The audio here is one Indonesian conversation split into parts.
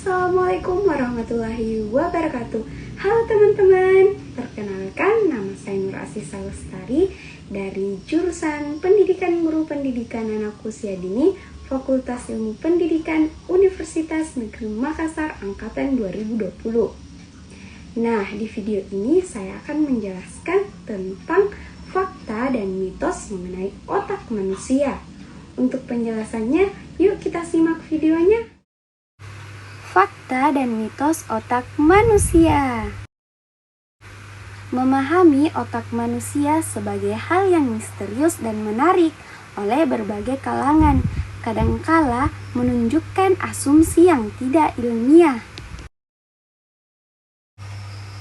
Assalamualaikum warahmatullahi wabarakatuh. Halo teman-teman, perkenalkan nama saya Nur Asisa Lestari dari jurusan Pendidikan Guru Pendidikan Anak Usia Dini, Fakultas Ilmu Pendidikan Universitas Negeri Makassar Angkatan 2020. Nah, di video ini saya akan menjelaskan tentang fakta dan mitos mengenai otak manusia. Untuk penjelasannya, yuk kita simak videonya. Fakta dan mitos otak manusia. Memahami otak manusia sebagai hal yang misterius dan menarik oleh berbagai kalangan, kadangkala menunjukkan asumsi yang tidak ilmiah.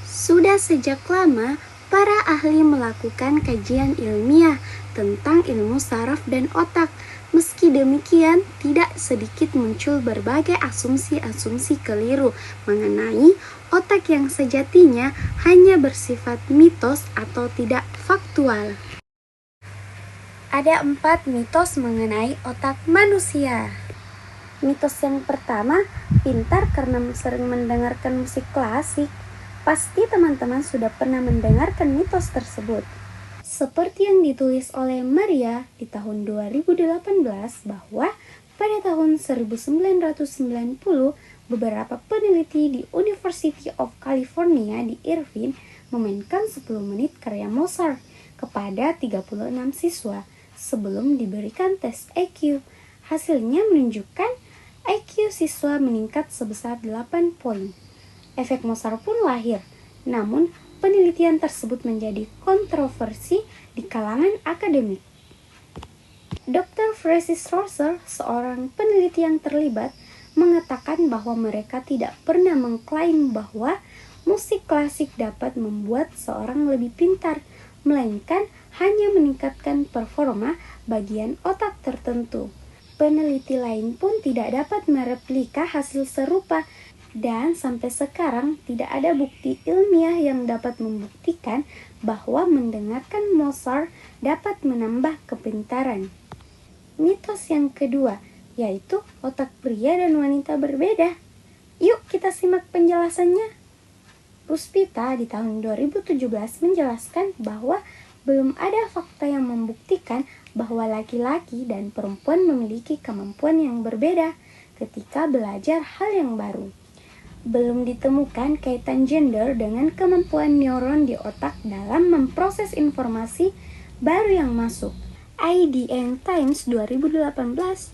Sudah sejak lama, para ahli melakukan kajian ilmiah tentang ilmu saraf dan otak. Meski demikian, tidak sedikit muncul berbagai asumsi-asumsi keliru mengenai otak yang sejatinya hanya bersifat mitos atau tidak faktual. Ada 4 mitos mengenai otak manusia. Mitos yang pertama, pintar karena sering mendengarkan musik klasik. Pasti teman-teman sudah pernah mendengarkan mitos tersebut. Seperti yang ditulis oleh Maria di tahun 2018 bahwa pada tahun 1990 beberapa peneliti di University of California di Irvine memainkan 10 menit karya Mozart kepada 36 siswa sebelum diberikan tes IQ. Hasilnya menunjukkan IQ siswa meningkat sebesar 8 poin. Efek Mozart pun lahir, namun penelitian tersebut menjadi kontroversi di kalangan akademik. Dr. Francis Rosser, seorang peneliti yang terlibat, mengatakan bahwa mereka tidak pernah mengklaim bahwa musik klasik dapat membuat seorang lebih pintar, melainkan hanya meningkatkan performa bagian otak tertentu. Peneliti lain pun tidak dapat mereplika hasil serupa, dan sampai sekarang tidak ada bukti ilmiah yang dapat membuktikan bahwa mendengarkan Mozart dapat menambah kepintaran. Mitos yang kedua, yaitu otak pria dan wanita berbeda. Yuk kita simak penjelasannya. Puspita di tahun 2017 menjelaskan bahwa belum ada fakta yang membuktikan bahwa laki-laki dan perempuan memiliki kemampuan yang berbeda ketika belajar hal yang baru. Belum ditemukan kaitan gender dengan kemampuan neuron di otak dalam memproses informasi baru yang masuk. IDN Times 2018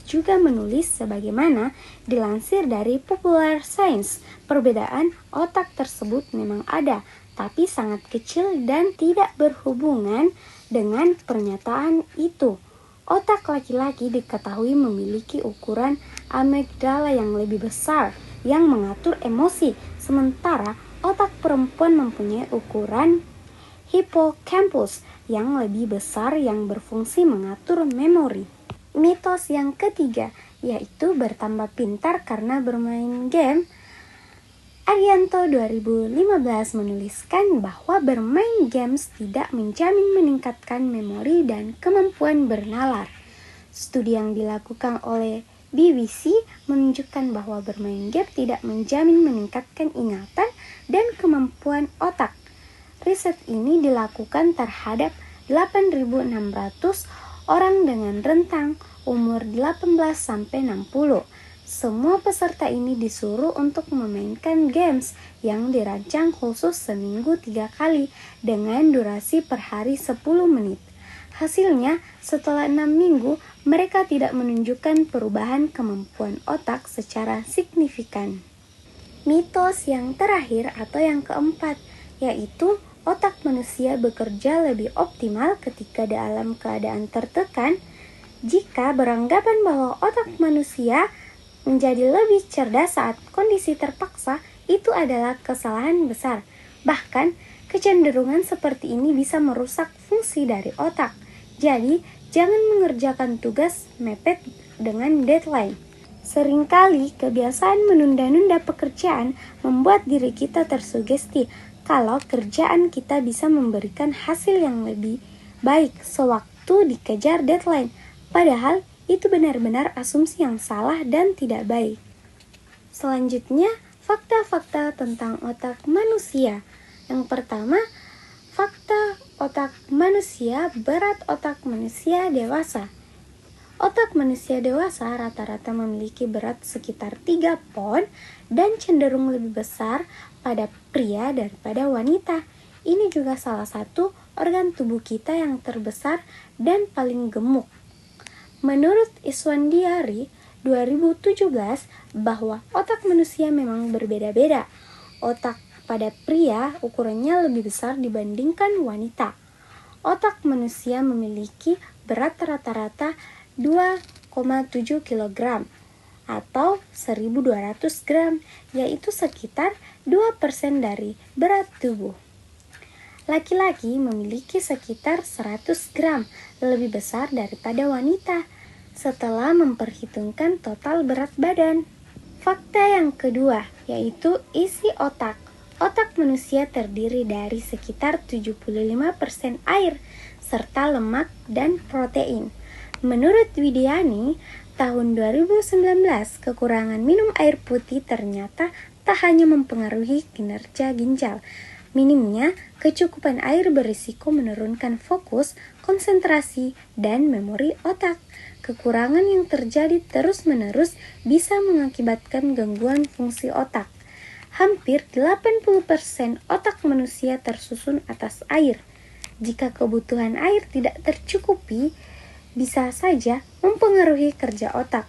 juga menulis sebagaimana dilansir dari Popular Science, perbedaan otak tersebut memang ada, tapi sangat kecil dan tidak berhubungan dengan pernyataan itu. Otak laki-laki diketahui memiliki ukuran amigdala yang lebih besar yang mengatur emosi, sementara otak perempuan mempunyai ukuran hippocampus yang lebih besar yang berfungsi mengatur memori. Mitos yang ketiga, yaitu bertambah pintar karena bermain game. Arianto 2015 menuliskan bahwa bermain games tidak menjamin meningkatkan memori dan kemampuan bernalar. Studi yang dilakukan oleh BBC menunjukkan bahwa bermain game tidak menjamin meningkatkan ingatan dan kemampuan otak. Riset ini dilakukan terhadap 8.600 orang dengan rentang umur 18-60. Semua peserta ini disuruh untuk memainkan games yang dirancang khusus seminggu 3 kali dengan durasi per hari 10 menit. Hasilnya, setelah 6 minggu, mereka tidak menunjukkan perubahan kemampuan otak secara signifikan. Mitos yang terakhir atau yang keempat, yaitu otak manusia bekerja lebih optimal ketika dalam keadaan tertekan. Jika beranggapan bahwa otak manusia menjadi lebih cerdas saat kondisi terpaksa, itu adalah kesalahan besar. Bahkan, kecenderungan seperti ini bisa merusak fungsi dari otak. Jadi, jangan mengerjakan tugas mepet dengan deadline. Seringkali kebiasaan menunda-nunda pekerjaan membuat diri kita tersugesti kalau kerjaan kita bisa memberikan hasil yang lebih baik sewaktu dikejar deadline. Padahal itu benar-benar asumsi yang salah dan tidak baik. Selanjutnya, fakta-fakta tentang otak manusia. Yang pertama, fakta otak manusia, berat otak manusia dewasa. Otak manusia dewasa rata-rata memiliki berat sekitar 3 pon dan cenderung lebih besar pada pria daripada wanita. Ini juga salah satu organ tubuh kita yang terbesar dan paling gemuk. Menurut Iswandiari 2017 bahwa otak manusia memang berbeda-beda. Otak pada pria ukurannya lebih besar dibandingkan wanita. Otak manusia memiliki berat rata-rata 2,7 kg atau 1.200 gram, yaitu sekitar 2% dari berat tubuh. Laki-laki memiliki sekitar 100 gram, lebih besar daripada wanita, setelah memperhitungkan total berat badan. Fakta yang kedua, yaitu isi otak. Otak manusia terdiri dari sekitar 75% air, serta lemak dan protein. Menurut Widiani, tahun 2019, kekurangan minum air putih ternyata tak hanya mempengaruhi kinerja ginjal. Minimnya kecukupan air berisiko menurunkan fokus, konsentrasi, dan memori otak. Kekurangan yang terjadi terus-menerus bisa mengakibatkan gangguan fungsi otak. Hampir 80% otak manusia tersusun atas air. Jika kebutuhan air tidak tercukupi, bisa saja mempengaruhi kerja otak.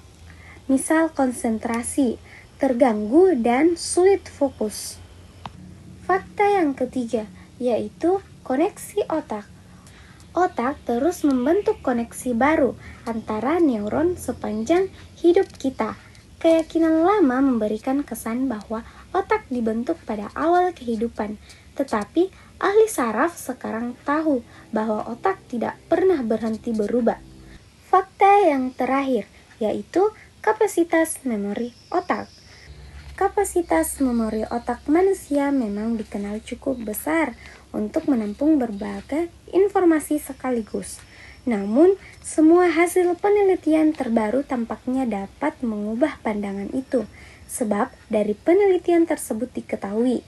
Misal konsentrasi, terganggu, dan sulit fokus. Fakta yang ketiga, yaitu koneksi otak. Otak terus membentuk koneksi baru antara neuron sepanjang hidup kita. Keyakinan lama memberikan kesan bahwa otak dibentuk pada awal kehidupan, tetapi ahli saraf sekarang tahu bahwa otak tidak pernah berhenti berubah. Fakta yang terakhir, yaitu kapasitas memori otak. Kapasitas memori otak manusia memang dikenal cukup besar untuk menampung berbagai informasi sekaligus. Namun, semua hasil penelitian terbaru tampaknya dapat mengubah pandangan itu, sebab dari penelitian tersebut diketahui,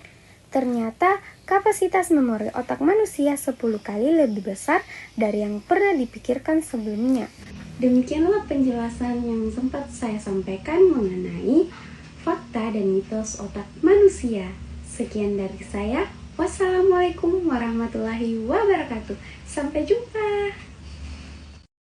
ternyata kapasitas memori otak manusia 10 kali lebih besar dari yang pernah dipikirkan sebelumnya. Demikianlah penjelasan yang sempat saya sampaikan mengenai fakta dan mitos otak manusia. Sekian dari saya. Wassalamualaikum warahmatullahi wabarakatuh. Sampai jumpa.